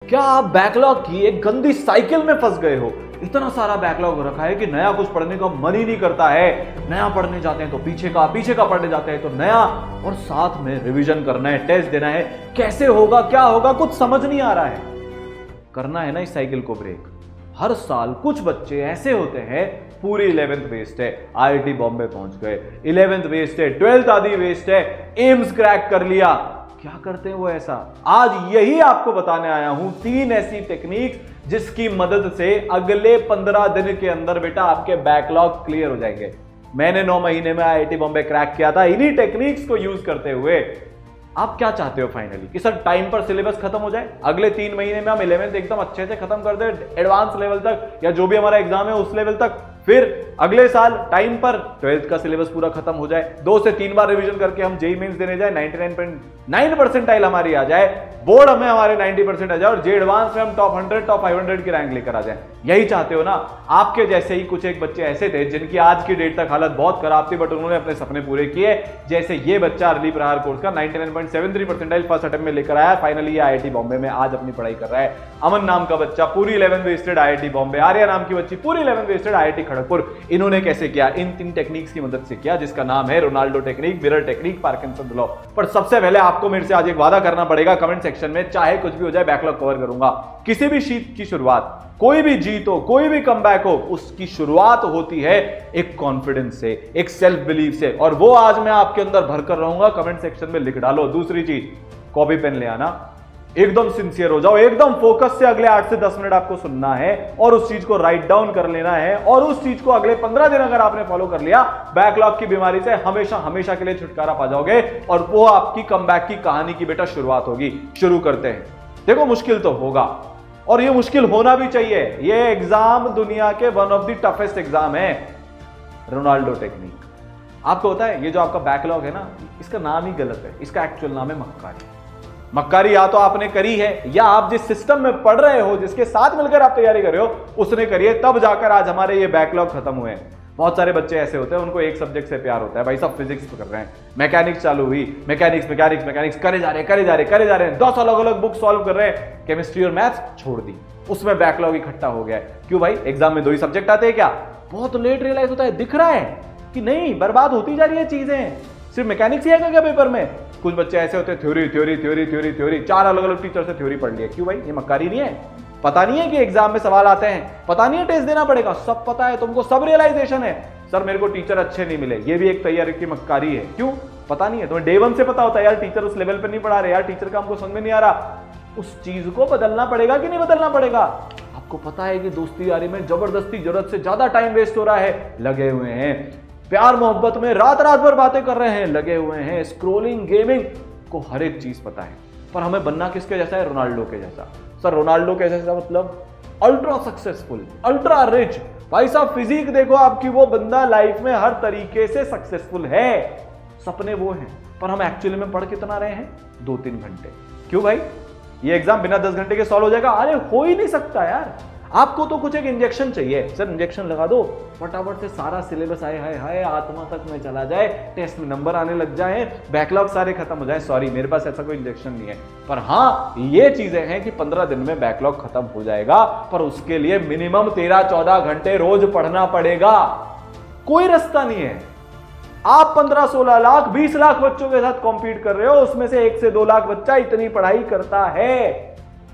क्या आप बैकलॉग की एक गंदी साइकिल में फंस गए हो? इतना सारा बैकलॉग रखा है कि नया कुछ पढ़ने का मन ही नहीं करता है। नया पढ़ने जाते हैं तो पीछे का पढ़ने जाते हैं तो नया, और साथ में रिवीजन करना है, टेस्ट देना है। कैसे होगा, क्या होगा, कुछ समझ नहीं आ रहा है। करना है ना इस साइकिल को ब्रेक। हर साल कुछ बच्चे ऐसे होते हैं पूरी 11th वेस्ट है, IIT बॉम्बे पहुंच गए, 11th वेस्ट है, 12th आदि वेस्ट है, एम्स क्रैक कर लिया। क्या करते हैं वो ऐसा? आज यही आपको बताने आया हूं 3 ऐसी टेक्निक्स जिसकी मदद से अगले 15 दिन के अंदर बेटा आपके बैकलॉग क्लियर हो जाएंगे। मैंने 9 महीने में IIT बॉम्बे क्रैक किया था इन्हीं टेक्निक्स को यूज करते हुए। आप क्या चाहते हो फाइनली? कि सर टाइम पर सिलेबस खत्म हो जाए, अगले 3 महीने में हम 11th एकदम अच्छे से खत्म कर दे, एडवांस लेवल तक या जो भी हमारा एग्जाम है उस लेवल तक, फिर अगले साल टाइम पर 12th का सिलेबस पूरा खत्म हो जाए, 2 से 3 बार रिवीजन करके हम जेईई मेंस देने जाए, 99.9 परसेंटाइल हमारी आ जाए, बोर्ड हमें हमारे 90% आ जाए और जे एडवांस में हम टॉप 100 टॉप 500 की रैंक लेकर आ जाए। यही चाहते हो ना? आपके जैसे ही कुछ एक बच्चे ऐसे थे जिनकी आज की डेट तक हालत बहुत खराब थी, बट उन्होंने अपने सपने पूरे किए। जैसे ये बच्चा अर्ली प्रहार कोर्स का 99.73 परसेंटाइल फर्स्ट अटेम्प्ट में लेकर आया, फाइनली ये IIT बॉम्बे में आज अपनी पढ़ाई कर रहा है। अमन नाम का बच्चा पूरी 11th wasted IIT Bombay, Arya नाम की बच्ची पूरी 11th वेस्टेड IIT खड़गपुर। इन्होंने कैसे किया? इन 3 टेक्निक्स की मदद से किया, जिसका नाम है Ronaldo technique, mirror technique, Parkinson law. पर सबसे पहले आपको मेरे से आज एक वादा करना पड़ेगा, कमेंट सेक्शन में चाहे कुछ भी हो जाए बैकलॉग कवर करूंगा। किसी भी शीट की शुरुआत, कोई भी जीत हो, कोई भी कमबैक हो, उसकी शुरुआत होती है एक कॉन्फिडेंस से, एक सेल्फ बिलीफ से, और वो आज मैं आपके अंदर भरकर रहूंगा। कमेंट सेक्शन में लिख डालो। दूसरी चीज, कॉपी पेन ले आना, एकदम सिंसियर हो जाओ, एकदम फोकस से अगले 8 से 10 मिनट आपको सुनना है और उस चीज को राइट डाउन कर लेना है, और उस चीज को अगले 15 दिन अगर आपने फॉलो कर लिया, बैकलॉग की बीमारी से हमेशा हमेशा के लिए छुटकारा पा जाओगे, और वो आपकी कमबैक की कहानी की बेटा शुरुआत होगी। शुरू करते हैं। देखो मुश्किल तो होगा, और ये मुश्किल होना भी चाहिए। ये एग्जाम दुनिया के one of the toughest exam है, रोनाल्डो टेक्निक। आपको पता है ये जो आपका बैकलॉग है ना, इसका नाम ही गलत है। इसका एक्चुअल नाम है मक्कारी। मक्कारी या तो आपने करी है, या आप जिस सिस्टम में पढ़ रहे हो, जिसके साथ मिलकर आप तैयारी कर रहे हो, उसने करी है, तब जाकर आज हमारे ये बैकलॉग खत्म हुए हैं। बहुत सारे बच्चे ऐसे होते हैं, उनको एक सब्जेक्ट से प्यार होता है, भाई सब फिजिक्स कर रहे हैं, मैकेनिक्स चालू हुई, मैकेनिक्स करे जा रहे हैं, 10 अलग अलग बुक सॉल्व कर रहे हैं, केमिस्ट्री और मैथ्स छोड़ दी, उसमें बैकलॉग इकट्ठा हो गया है। क्यों भाई? एग्जाम में 2 ही सब्जेक्ट आते हैं क्या? बहुत लेट रियलाइज होता है, दिख रहा है कि नहीं, बर्बाद होती जा रही है चीजें। सिर्फ मैकेनिक्स ही आएगा क्या पेपर में? कुछ बच्चे ऐसे होते हैं, थ्योरी 4 अलग अलग टीचर से थ्योरी पढ़ लिया। क्यों भाई? ये मक्कारी नहीं है? पता नहीं है कि एग्जाम में सवाल आते हैं? पता नहीं है टेस्ट देना पड़ेगा? सब पता है तुमको, सब रियलाइजेशन है। सर मेरे को टीचर अच्छे नहीं मिले, ये भी एक तैयारी की मक्कारी है। क्यों? पता नहीं है तुम्हें। डे 1 से पता होता है यार टीचर उस लेवल पर नहीं पढ़ा रहे, यार टीचर का हमको समझ में नहीं आ रहा। उस चीज को बदलना पड़ेगा कि नहीं बदलना पड़ेगा? आपको पता है कि दोस्ती यारी में जबरदस्ती जरूरत से ज्यादा टाइम वेस्ट हो रहा है, लगे हुए हैं। प्यार मोहब्बत में रात भर बातें कर रहे हैं, लगे हुए हैं। स्क्रोलिंग, गेमिंग को हर एक चीज पता है, पर हमें बनना किसके जैसा है? रोनाल्डो के जैसा। सर रोनाल्डो के जैसा मतलब अल्ट्रा सक्सेसफुल, अल्ट्रा रिच। भाई साहब फिजिक देखो आपकी, वो बंदा लाइफ में हर तरीके से सक्सेसफुल है। सपने वो हैं, पर हम एक्चुअली में पढ़ कितना रहे हैं? 2-3 घंटे। क्यों भाई? ये एग्जाम बिना 10 घंटे के सॉल्व हो जाएगा? अरे हो ही नहीं सकता यार। आपको तो कुछ एक इंजेक्शन चाहिए, सर इंजेक्शन लगा दो, फटाफट से सारा सिलेबस हाय आत्मा तक में चला जाए, टेस्ट में नंबर आने लग जाए, बैकलॉग सारे खत्म हो जाए। सॉरी मेरे पास ऐसा कोई इंजेक्शन नहीं है, पर हाँ ये चीजें हैं कि 15 दिन में बैकलॉग खत्म हो जाएगा, पर उसके लिए मिनिमम 13-14 घंटे रोज पढ़ना पड़ेगा। कोई रास्ता नहीं है। आप 15-16 लाख 20 लाख बच्चों के साथ कॉम्पीट कर रहे हो, उसमें से 1 से 2 लाख बच्चा इतनी पढ़ाई करता है।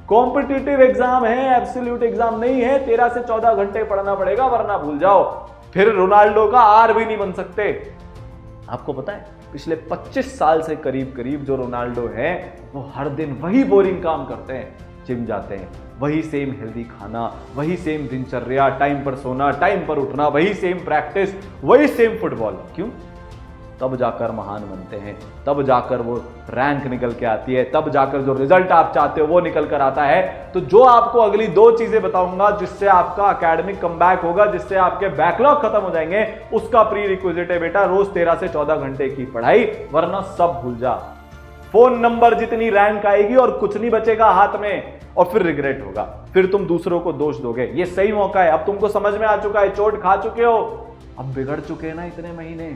कॉम्पिटिटिव एग्जाम है, एब्सोल्यूट एग्जाम नहीं है। 13 से 14 घंटे पढ़ना पड़ेगा, वरना भूल जाओ, फिर रोनाल्डो का आर भी नहीं बन सकते। आपको पता है पिछले 25 साल से करीब जो रोनाल्डो है, वो हर दिन वही बोरिंग काम करते हैं। जिम जाते हैं, वही सेम हेल्दी खाना, वही सेम दिनचर्या, टाइम पर सोना, टाइम पर उठना, वही सेम प्रैक्टिस, वही सेम फुटबॉल। क्यों? तब जाकर महान बनते हैं, तब जाकर वो रैंक निकल के आती है, तब जाकर जो रिजल्ट आप चाहते हो वो निकल कर आता है। तो जो आपको अगली 2 चीजें बताऊंगा जिससे आपका एकेडमिक कमबैक होगा, जिससे आपके बैकलॉग खत्म हो जाएंगे, उसका प्री रिक्विजिट है बेटा रोज 13 से 14 घंटे की पढ़ाई, वरना सब भूल जा। फोन नंबर जितनी रैंक आएगी और कुछ नहीं बचेगा हाथ में, और फिर रिग्रेट होगा, फिर तुम दूसरों को दोष दोगे। ये सही मौका है, अब तुमको समझ में आ चुका है, चोट खा चुके हो, अब बिगड़ चुके हैं ना इतने महीने,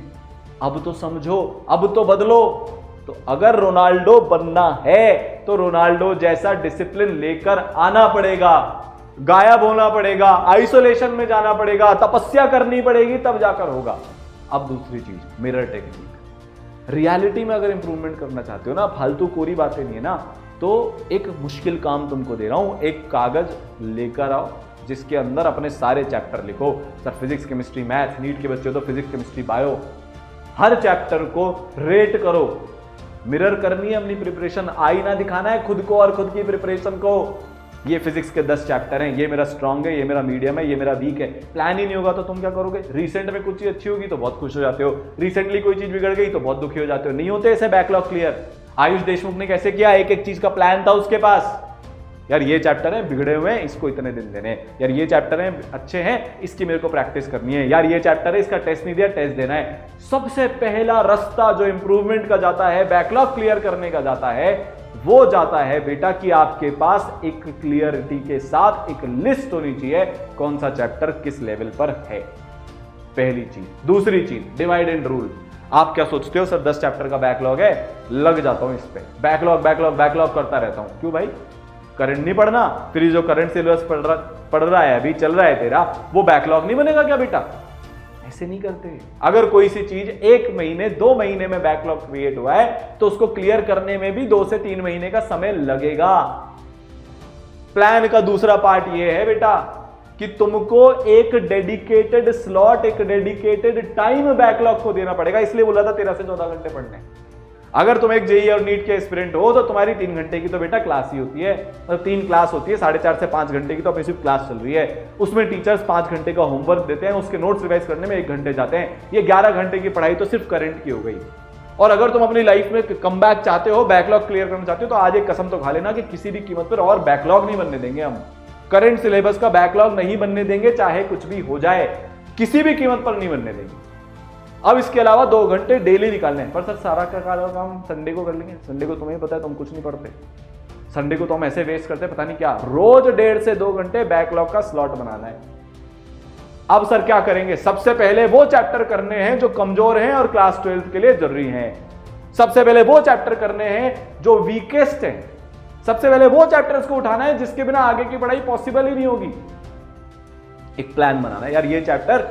अब तो समझो, अब तो बदलो। तो अगर रोनाल्डो बनना है तो रोनाल्डो जैसा डिसिप्लिन लेकर आना पड़ेगा, गायब होना पड़ेगा, आइसोलेशन में जाना पड़ेगा, तपस्या करनी पड़ेगी, तब जाकर होगा। अब दूसरी चीज, मिरर टेक्निक। रियलिटी में अगर इंप्रूवमेंट करना चाहते हो ना, फालतू कोरी बातें नहीं है ना, तो एक मुश्किल काम तुमको दे रहा हूं, एक कागज लेकर आओ जिसके अंदर अपने सारे चैप्टर लिखो। Sir physics, chemistry, maths, NEET के बच्चे तो फिजिक्स, केमिस्ट्री, बायो, हर चैप्टर को रेट करो। मिरर करनी है अपनी प्रिपरेशन, आईना दिखाना है खुद को और खुद की प्रिपरेशन को। ये फिजिक्स के 10 चैप्टर हैं, ये मेरा स्ट्रांग है, ये मेरा मीडियम है, ये मेरा वीक है। प्लान ही नहीं होगा तो तुम क्या करोगे? रिसेंट में कुछ चीज अच्छी होगी तो बहुत खुश हो जाते हो, रिसेंटली कोई चीज बिगड़ गई तो बहुत दुखी हो जाते हो। नहीं होते ऐसे बैकलॉग क्लियर। आयुष देशमुख ने कैसे किया? एक एक चीज का प्लान था उसके पास। यार ये चैप्टर है बिगड़े हुए हैं, इसको इतने दिन देने हैं। यार ये चैप्टर है अच्छे हैं, इसकी मेरे को प्रैक्टिस करनी है। यार ये चैप्टर है, इसका टेस्ट नहीं दिया, टेस्ट देना है। सबसे पहला रास्ता जो इंप्रूवमेंट का जाता है, बैकलॉग क्लियर करने का जाता है, वो जाता है बेटा कि आपके पास एक क्लियरिटी के साथ एक लिस्ट होनी चाहिए कौन सा चैप्टर किस लेवल पर है। पहली चीज। दूसरी चीज, डिवाइड एंड रूल। आप क्या सोचते हो सर 10 चैप्टर का बैकलॉग है, लग जाता हूं इस पे, बैकलॉग बैकलॉग बैकलॉग करता रहता हूं। क्यों भाई? करंट नहीं पढ़ना? फिर जो करंट सिलेबस पढ़ रहा है अभी चल रहा है तेरा, वो बैकलॉग नहीं बनेगा क्या बेटा? ऐसे नहीं करते। अगर कोई सी चीज 1 महीने 2 महीने में बैकलॉग क्रिएट हुआ है तो उसको क्लियर करने में भी 2 से 3 महीने का समय लगेगा। प्लान का दूसरा पार्ट ये है बेटा कि तुमको एक डेडिकेटेड स्लॉट, एक डेडिकेटेड टाइम बैकलॉग को देना पड़ेगा। इसलिए बोला था 13 से 14 घंटे पढ़ने। अगर तुम एक जेईई और नीट के एस्पिरेंट हो तो तुम्हारी 3 घंटे की तो बेटा क्लास ही होती है, और 3 क्लास होती है, 4.5 से 5 घंटे की तो अपनी सिर्फ क्लास चल रही है। उसमें टीचर्स 5 घंटे का होमवर्क देते हैं, उसके नोट्स रिवाइज करने में 1 घंटे जाते हैं। ये 11 घंटे की पढ़ाई तो सिर्फ करंट की हो गई। और अगर तुम अपनी लाइफ में कमबैक चाहते हो, बैकलॉग क्लियर करना चाहते हो, तो आज एक कसम तो खा लेना कि किसी भी कीमत पर और बैकलॉग नहीं बनने देंगे हम। करंट सिलेबस का बैकलॉग नहीं बनने देंगे, चाहे कुछ भी हो जाए, किसी भी कीमत पर नहीं बनने देंगे। अब इसके अलावा 2 घंटे डेली निकालने हैं। पर सर सारा का काम संडे को कर लेंगे। संडे को तुम्हें पता है तुम कुछ नहीं पढ़ते, संडे को तो हम ऐसे वेस्ट करते पता नहीं क्या। रोज 1.5 से 2 घंटे बैकलॉग का स्लॉट बनाना है। अब सर क्या करेंगे? सबसे पहले वो चैप्टर करने हैं जो कमजोर हैं और क्लास 12 के लिए जरूरी हैं। सबसे पहले वो चैप्टर करने हैं जो वीकेस्ट हैं। सबसे पहले वो चैप्टर्स को उठाना है जिसके बिना आगे की पढ़ाई पॉसिबल ही नहीं होगी। एक प्लान बनाना है, यार ये चैप्टर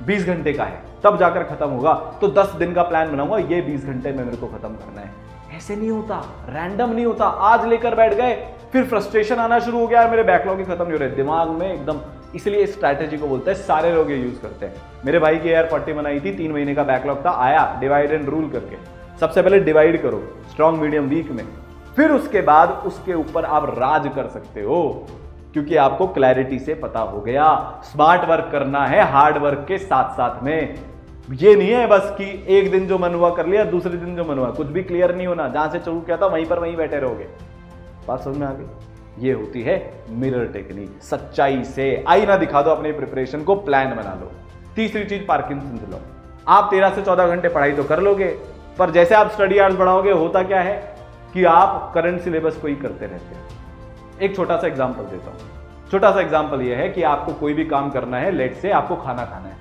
20 घंटे का है, तब जाकर खत्म होगा, तो 10 दिन का प्लान बनाऊंगा, ये 20 घंटे में मेरे को खत्म करना है। ऐसे नहीं होता, रैंडम नहीं होता। आज लेकर बैठ गए, फिर फ्रस्ट्रेशन आना शुरू हो गया, मेरे बैकलॉग ही खत्म नहीं हो रहे, दिमाग में एकदम। इसलिए इस स्ट्रैटेजी को बोलते हैं, सारे लोग ये यूज करते हैं। मेरे भाई की एयर 40 बनाई थी, 3 महीने का बैकलॉग था, आया डिवाइड एंड रूल करके। सबसे पहले डिवाइड करो, स्ट्रॉन्ग, मीडियम, वीक में, फिर उसके बाद उसके ऊपर आप राज कर सकते हो, क्योंकि आपको क्लैरिटी से पता हो गया। स्मार्ट वर्क करना है हार्ड वर्क के साथ साथ में। ये नहीं है बस कि एक दिन जो मन हुआ कर लिया, दूसरे दिन जो मन हुआ, कुछ भी क्लियर नहीं होना। जहां से शुरू किया था वहीं पर वहीं बैठे रहोगे। बात समझ में आ गई? ये होती है मिरर टेक्निक। सच्चाई से आईना दिखा दो अपनी प्रिपरेशन को, प्लान बना लो। तीसरी चीज, पार्किंसंस लॉ। आप 13 से 14 घंटे पढ़ाई तो कर लोगे, पर जैसे आप स्टडी आवर्स बढ़ाओगे, होता क्या है कि आप करंट सिलेबस को ही करते रहते हैं। एक छोटा सा एग्जांपल देता हूं। छोटा सा एग्जांपल यह है कि आपको कोई भी काम करना है, लेट से आपको खाना खाना है।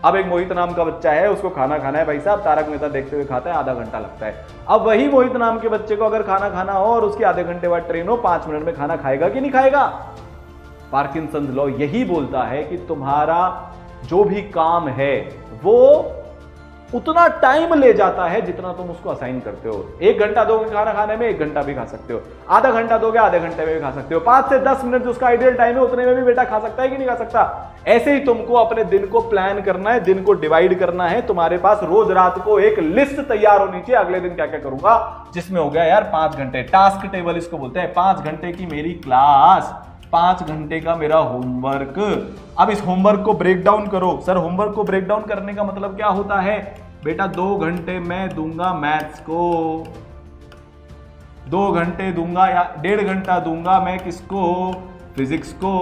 अब एक मोहित नाम का बच्चा है, उसको खाना खाना है, भाई साहब तारक मेहता देखते हुए खाता है, आधा घंटा लगता है। अब वही मोहित नाम के बच्चे को अगर खाना खाना हो और उसकी आधे घंटे बाद ट्रेन हो, 5 मिनट में खाना खाएगा कि नहीं खाएगा? पार्किंसंस लॉ यही बोलता है कि तुम्हारा जो भी काम है वो उतना टाइम ले जाता है जितना तुम उसको असाइन करते हो। 1 घंटा दोगे खाना खाने में, 1 घंटा भी खा सकते हो। आधा घंटा दोगे, आधे घंटे में भी खा सकते हो। 5 से 10 मिनट जो उसका आइडियल टाइम है, उतने में भी बेटा खा सकता है कि नहीं खा सकता? ऐसे ही तुमको अपने दिन को प्लान करना है, दिन को डिवाइड करना है। तुम्हारे पास रोज रात को एक लिस्ट तैयार होनी चाहिए, अगले दिन क्या क्या करूंगा, जिसमें हो गया यार 5 घंटे टास्क टेबल इसको बोलते हैं। 5 घंटे की मेरी क्लास, 5 घंटे का मेरा होमवर्क। अब इस होमवर्क को ब्रेक डाउन करो। सर होमवर्क को ब्रेक डाउन करने का मतलब क्या होता है? बेटा 2 घंटे मैं दूंगा मैथ्स को, 2 घंटे दूंगा या 1.5 घंटा दूंगा मैं किसको? फिजिक्स को,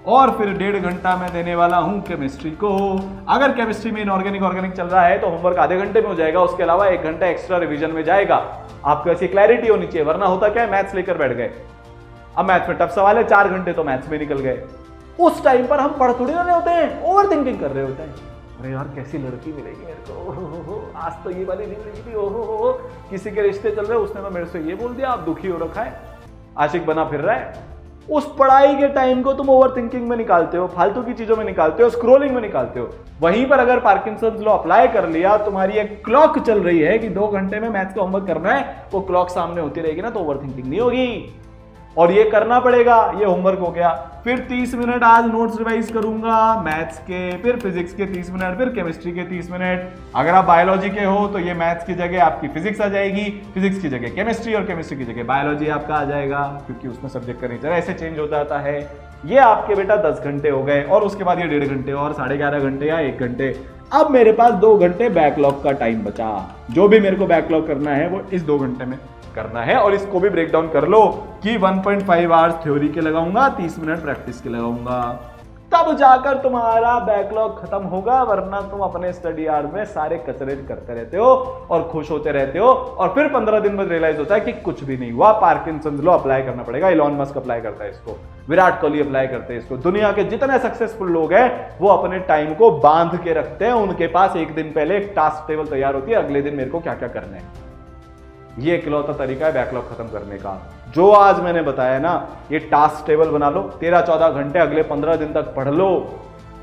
और फिर 1.5 घंटा मैं देने वाला हूं केमिस्ट्री को। अगर केमिस्ट्री में इनऑर्गेनिक चल रहा है तो होमवर्क आधे घंटे में हो जाएगा, उसके अलावा 1 घंटा एक्स्ट्रा रिवीजन में जाएगा। आपको ऐसी क्लैरिटी होनी चाहिए, वरना होता क्या है, मैथ्स लेकर बैठ गए। अब मैथ्स में टफ सवाल है, 4 घंटे तो मैथ्स में निकल गए। उस टाइम पर हम पढ़ थोड़ी रहे होते हैं, ओवर थिंकिंग कर रहे होते हैं। अरे यार कैसी लड़की मिलेगी मेरे को, ओहो, आज तो ये वाली नहीं मिलेगी थी, ओहो, किसी के रिश्ते चल रहे, उसने तो मेरे से ये बोल दिया, आप दुखी हो रखा है, आशिक बना फिर रहा है। उस पढ़ाई के टाइम को तुम ओवर थिंकिंग में निकालते हो, फालतू की चीजों में निकालते हो, स्क्रोलिंग में निकालते हो। वहीं पर अगर पार्किंसंस लॉ अप्लाई कर लिया, तुम्हारी एक क्लॉक चल रही है कि 2 घंटे में मैथ्स का होमवर्क करना है, वो क्लॉक सामने होती रहेगी ना, तो ओवर थिंकिंग नहीं होगी। और ये करना पड़ेगा, ये होमवर्क हो गया। फिर 30 मिनट आज नोट्स रिवाइज करूंगा मैथ्स के, फिर फिजिक्स के 30 मिनट, फिर केमिस्ट्री के 30 मिनट। अगर आप बायोलॉजी के हो तो ये मैथ्स की जगह आपकी फिजिक्स आ जाएगी, फिजिक्स की जगह केमिस्ट्री और केमिस्ट्री की जगह बायोलॉजी आपका आ जाएगा, क्योंकि उसमें सब्जेक्ट का नेचर ऐसे चेंज हो जाता है। ये आपके बेटा 10 घंटे हो गए, और उसके बाद ये 1.5 घंटे और 11.5 घंटे या 1 घंटे। अब मेरे पास 2 घंटे बैकलॉग का टाइम बचा। जो भी मेरे को बैकलॉग करना है वो इस 2 घंटे में करना है, और इसको भी ब्रेक डाउन कर लो कि 1.5 आवर्स थ्योरी के लगाऊंगा, 30 मिनट प्रैक्टिस के लगाऊंगा, तब जाकर तुम्हारा बैकलॉग खत्म होगा। वरना तुम अपने स्टडी आवर्स में सारे कचरे करते रहते हो और खुश होते रहते हो, और फिर 15 दिन बाद रियलाइज होता है कि कुछ भी नहीं हुआ। पार्किंसंस लॉ अप्लाई करना पड़ेगा, इलॉन मस्क अप्लाई करता है इसको, विराट कोहली अप्लाई करते हैं इसको। दुनिया के जितने सक्सेसफुल लोग हैं वो अपने टाइम को बांध के रखते हैं, उनके पास एक दिन पहले एक टास्क टेबल तैयार होती है, अगले दिन मेरे को क्या क्या करना है। ये इकलौता तरीका है बैकलॉग खत्म करने का। जो आज मैंने बताया ना, ये टास्क टेबल बना लो, 13-14 घंटे अगले 15 दिन तक पढ़ लो,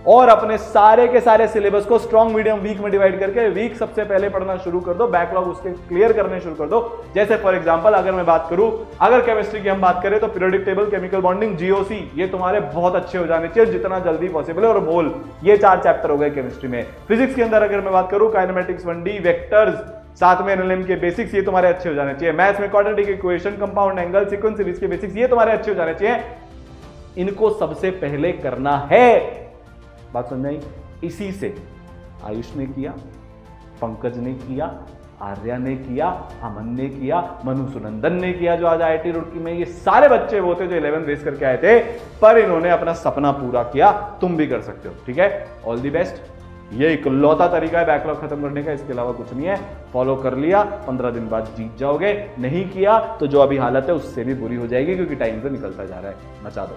और अपने सारे के सारे सिलेबस को स्ट्रॉन्ग, मीडियम, वीक में डिवाइड करके वीक सबसे पहले पढ़ना शुरू कर दो, बैकलॉग उसके क्लियर करने शुरू कर दो। जैसे फॉर एग्जांपल अगर मैं बात करूं, अगर केमिस्ट्री की हम बात करें तो periodic table, chemical bonding, GOC, ये तुम्हारे बहुत अच्छे हो जाने चाहिए जितना जल्दी पॉसिबल है, और मोल, ये 4 चैप्टर हो गए केमिस्ट्री में। फिजिक्स के अंदर अगर मैं बात करूं, काइनेमेटिक्स 1D, वेक्टर्स, साथ में एनएलएम के बेसिक्स, ये तुम्हारे अच्छे हो जाने चाहिए। मैथ्स में quadratic equation, compound angle, sequence series के बेसिक्स, ये तुम्हारे अच्छे हो जाने चाहिए। इनको सबसे पहले करना है। बात समझ आई? इसी से आयुष ने किया, पंकज ने किया, आर्या ने किया, अमन ने किया, मनु सुनंदन ने किया जो आज आईआईटी रुड़की में। ये सारे बच्चे वो थे जो 11 बेस करके आए थे, पर इन्होंने अपना सपना पूरा किया। तुम भी कर सकते हो, ठीक है? All the best. ये इकलौता तरीका है बैकलॉग खत्म करने का, इसके अलावा कुछ नहीं है। फॉलो कर लिया, 15 दिन बाद जीत जाओगे। नहीं किया तो जो अभी हालत है उससे भी बुरी हो जाएगी, क्योंकि टाइम तो निकलता जा रहा है। मचा दो।